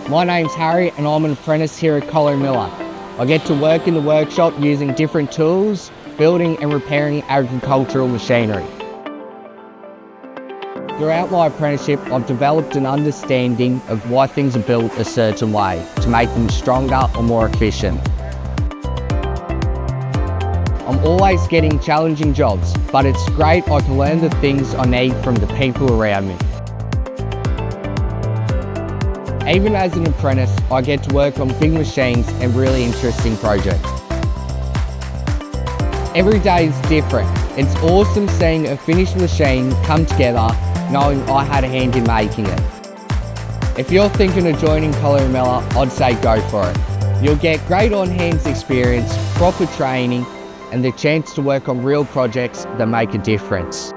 My name's Harry and I'm an apprentice here at Collier Miller. I get to work in the workshop using different tools, building and repairing agricultural machinery. Throughout my apprenticeship, I've developed an understanding of why things are built a certain way to make them stronger or more efficient. I'm always getting challenging jobs, but it's great I can learn the things I need from the people around me. Even as an apprentice, I get to work on big machines and really interesting projects. Every day is different. It's awesome seeing a finished machine come together, knowing I had a hand in making it. If you're thinking of joining Collier Miller, I'd say go for it. You'll get great on-hands experience, proper training, and the chance to work on real projects that make a difference.